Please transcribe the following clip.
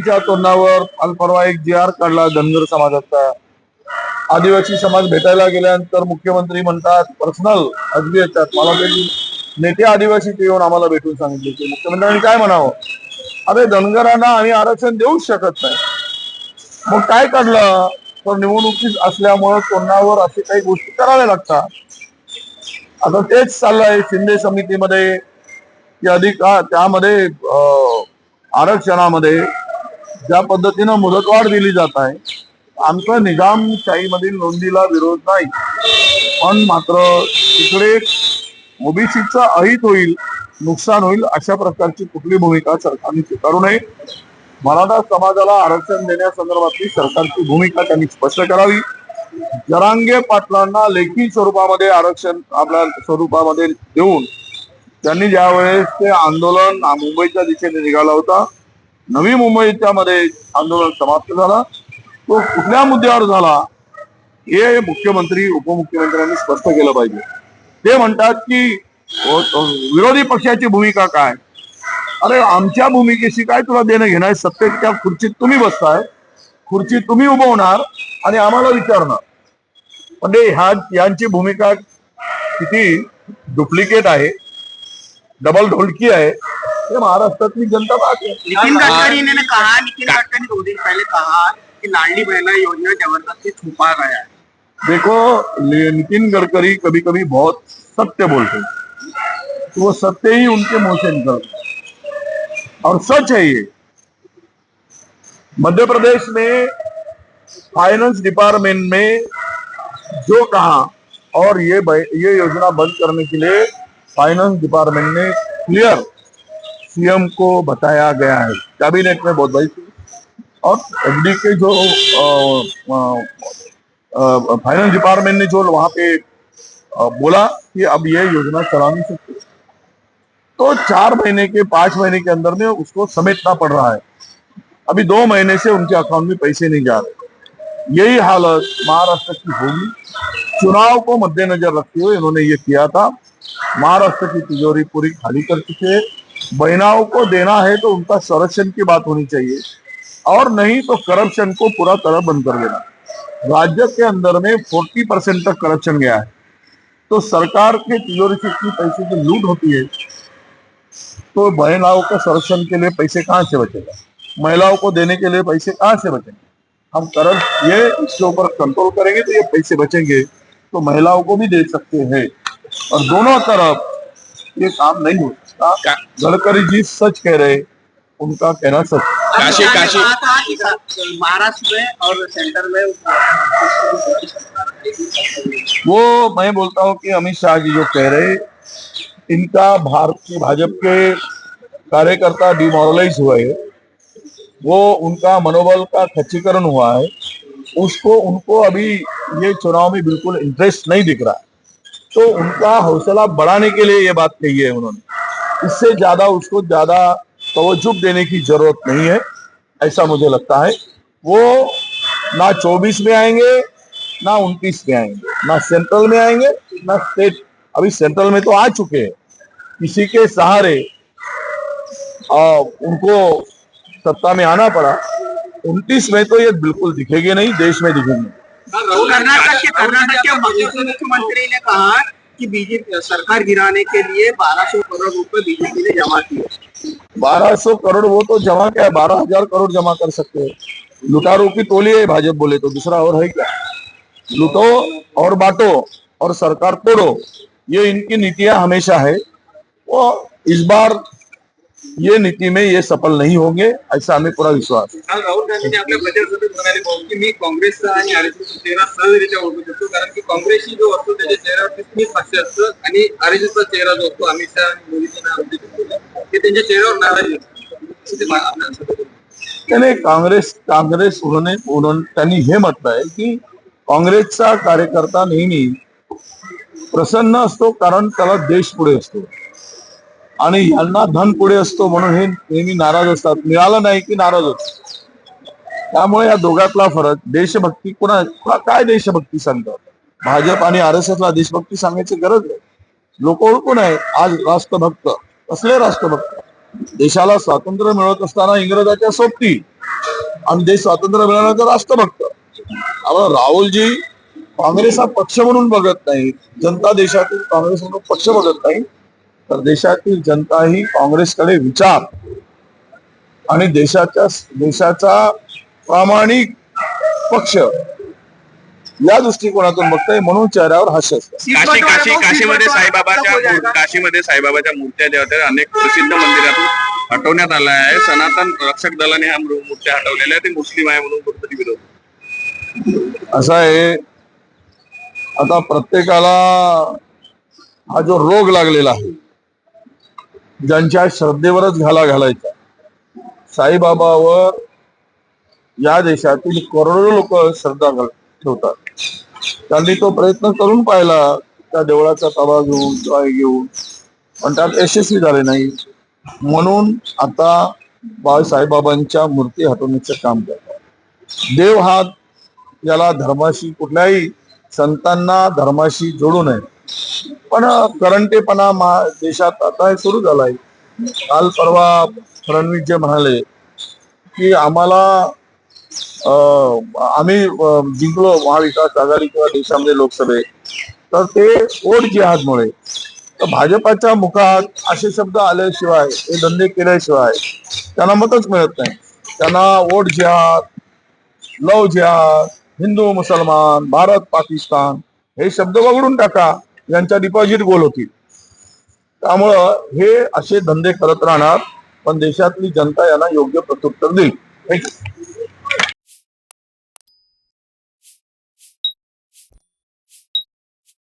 मुख्यमंत्र्यांच्या तोंडावर काल परवा एक जी.आर. काढला धनगर समाजाचा. आदिवासी समाज भेटायला गेल्यानंतर मुख्यमंत्री म्हणतात पर्सनल अगदी येतात. मला ते नेते आदिवासी ते येऊन आम्हाला भेटून सांगितले की मुख्यमंत्र्यांनी काय म्हणावं, अरे धनगरांना आम्ही आरक्षण देऊच शकत नाही. मग काय काढलं तर निवडणुकीत असल्यामुळं तोंडावर असे काही गोष्टी कराव्या लागतात. आता तेच चाललंय शिंदे समितीमध्ये की त्यामध्ये आरक्षणामध्ये ज्या पद्धतीनं मुदतवाढ दिली जात आहे. आमचा निजामशाहीमधील नोंदीला विरोध नाही, पण मात्र तिकडे ओबीसीचं अहित होईल, नुकसान होईल अशा प्रकारची कुठली भूमिका सरकारने स्वीकारू नये. मराठा समाजाला आरक्षण देण्यासंदर्भातली सरकारची भूमिका त्यांनी स्पष्ट करावी. जरांगे पाटलांना लेखी स्वरूपामध्ये आरक्षण आपल्या स्वरूपामध्ये देऊन त्यांनी ज्या वेळेस ते आंदोलन मुंबईच्या दिशेने निघाला होता, नवी मुंबईच्या मध्ये आंदोलन समाप्त झाला, तो कुठल्या मुद्द्यावर झाला हे मुख्यमंत्री उपमुख्यमंत्र्यांनी स्पष्ट केलं पाहिजे. ते म्हणतात की विरोधी पक्षाची भूमिका काय. अरे आमच्या भूमिकेशी काय तुला देणं घेणं आहे. सत्तेच्या खुर्चीत तुम्ही बसताय, खुर्ची तुम्ही उभवणार आणि आम्हाला विचारणार. म्हणजे यांची भूमिका किती डुप्लिकेट आहे, डबल ढोलकी है, ये महाराष्ट्र की जनता पार्टी। नितिन गडकरी ने नितिन गडकरी 2 दिन पहले कहा कि लाडली बहना योजना जबरदस्ती छुपा गया है। देखो नितिन गडकरी कभी कभी बहुत सत्य बोलते हैं, तो वो सत्य ही उनके मुंह से निकलता है और सच है ये। मध्य प्रदेश में फाइनेंस डिपार्टमेंट में जो कहा और ये योजना बंद करने के लिए फाइनेंस डिपार्टमेंट ने क्लियर सीएम को बताया गया है। कैबिनेट में बहुत बड़ी और एफडी के जो फाइनेंस डिपार्टमेंट ने जो वहां पे बोला कि अब ये योजना चला नहीं सकती, तो 4 महीने के 5 महीने के अंदर में उसको समेटना पड़ रहा है। अभी 2 महीने से उनके अकाउंट में पैसे नहीं जा रहे। यही हालत महाराष्ट्र की होगी। चुनाव को मद्देनजर रखते हुए इन्होंने ये किया था। महाराष्ट्र की तिजोरी पूरी खाली कर चुके हैं। बहनाओं को देना है तो उनका संरक्षण की बात होनी चाहिए और नहीं तो करप्शन को पूरा तरह बंद कर देना। राज्य के अंदर में 40% तक करप्शन गया है, तो सरकार के तिजोरी से इतनी पैसे की लूट होती है, तो बहनाओं के संरक्षण के लिए पैसे कहाँ से बचेगा, महिलाओं को देने के लिए पैसे कहाँ से बचेंगे। हम ये इसके ऊपर कंट्रोल करेंगे तो ये पैसे बचेंगे, तो महिलाओं को भी दे सकते हैं और दोनों तरफ ये काम नहीं हो सकता। गडकरी जी सच कह रहे, उनका कहना सच। काशी महाराष्ट्र में और सेंटर में वो मैं बोलता हूँ कि अमित शाह जी जो कह रहे, इनका भाजपा के कार्यकर्ता डिमोरलाइज हुए, वो उनका मनोबल का खच्चीकरण हुआ है। उनको अभी ये चुनाव में बिल्कुल इंटरेस्ट नहीं दिख रहा, तो उनका हौसला बढ़ाने के लिए ये बात कही है उन्होंने। इससे ज्यादा उसको ज्यादा तवज्जो देने की जरूरत नहीं है, ऐसा मुझे लगता है। वो ना 24 में आएंगे, ना 29 में आएंगे, ना सेंट्रल में आएंगे, ना स्टेट। अभी सेंट्रल में तो आ चुके हैं, किसी के सहारे उनको सत्ता में आना पड़ा। 29 में तो ये बिल्कुल दिखेंगे नहीं, देश में दिखेंगे। कर्नाटक के मुख्यमंत्री ने कहा कि बीजेपी सरकार गिराने के लिए 1200 करोड़ रुपए बीजेपी ने जमा किए। 1200 करोड़ वो तो जमा क्या है, 12,000 करोड़ जमा कर सकते हैं। लुटारू की टोली है भाजपा बोले तो, दूसरा और है क्या। लूटो और बांटो और सरकार तोड़ो, ये इनकी नीतियां हमेशा है। वो इस बार ये नीति में ये सफल नहीं होंगे, ऐसा हमें पूरा विश्वास है। काल राहुल गांधींनी आपल्या प्रचारसभेत म्हणाले की मी काँग्रेसचा आणि आरएसएसचा चेहरा सहजरित्या ओळखू शकतो, कारण की काँग्रेसची जो असतो त्याच्या चेहऱ्यावरती स्मित हास्य असतं आणि आरएसएसचा चेहरा जो असतो अमित शाह आणि मोदींच्या नावाने ते त्यांच्या चेहऱ्यावर नाराजी त्याने काँग्रेस त्यांनी हे म्हटलंय की काँग्रेसचा कार्यकर्ता नेहमी प्रसन्न असतो, कारण त्याला देश पुढे असतो आणि यांना धन पुढे असतो, म्हणून हे नेहमी नाराज असतात। मिळालं नाही की नाराज होतात। त्यामुळे या दोघातला फरक देशभक्ती काय देशभक्ती सांगतात, भाजप आणि आरएसएसला देशभक्ती सांगायची गरज नाही। लोक ओळखून आहे आज राष्ट्रभक्त, असले राष्ट्रभक्त देशाला स्वातंत्र्य मिळत असताना इंग्रजाच्या सोबती आणि देश स्वातंत्र्य मिळाल्यानंतर राष्ट्रभक्त. आपण राहुलजी काँग्रेस हा पक्ष म्हणून बघत नाही, जनता देशातील काँग्रेस म्हणून पक्ष बघत नाही, तर देशातील जनता ही काँग्रेसकडे विचार आणि देशाचा प्रामाणिक पक्ष या दृष्टिकोनातून बघताय, म्हणून चेहऱ्यावर हास्य असतं. काशीमध्ये साईबाबाच्या मूर्त्या ज्या होत्या अनेक प्रसिद्ध मंदिरातून हटवण्यात आल्या आहे. सनातन रक्षक दलाने ह्या मूर्त्या हटवलेल्या आहेत. ते मुस्लिम आहे म्हणून कुठेतरी विरोध. असं आहे, आता प्रत्येकाला हा जो रोग लागलेला आहे, ज्यांच्या श्रद्धेवरच घाला घालायचा, साईबाबावर या देशातील करोडो लोक श्रद्धा ठेवतात. त्यांनी तो प्रयत्न करून पाहिला त्या देवळाचा ताबा घेऊन किंवा हे घेऊन, पण त्यात यशस्वी झाले नाही. म्हणून आता साईबाबांच्या मूर्ती हटवण्याचं काम करतात. देव हा याला धर्माशी, कुठल्याही संतांना धर्माशी जोडू नये, पण करंटेपणा देशात आता सुरू झालाय. काल परवा फडणवीस जे म्हणाले की आम्ही जिंकलो महाविकास आघाडी किंवा देशामध्ये लोकसभेत, तर ते वोट जिहादमुळे. तर भाजपाच्या मुखात असे शब्द आल्याशिवाय, हे धंदे केल्याशिवाय त्यांना मतच मिळत नाही. त्यांना वोट जिहाद, लव जिहाद, हिंदू मुसलमान, भारत पाकिस्तान हे शब्द वगळून टाका, यांच्या डिपॉझिट गोल होतील. त्यामुळं हे असे धंदे करत राहणार, पण देशातली जनता यांना योग्य प्रत्युत्तर देईल. थँक्यू.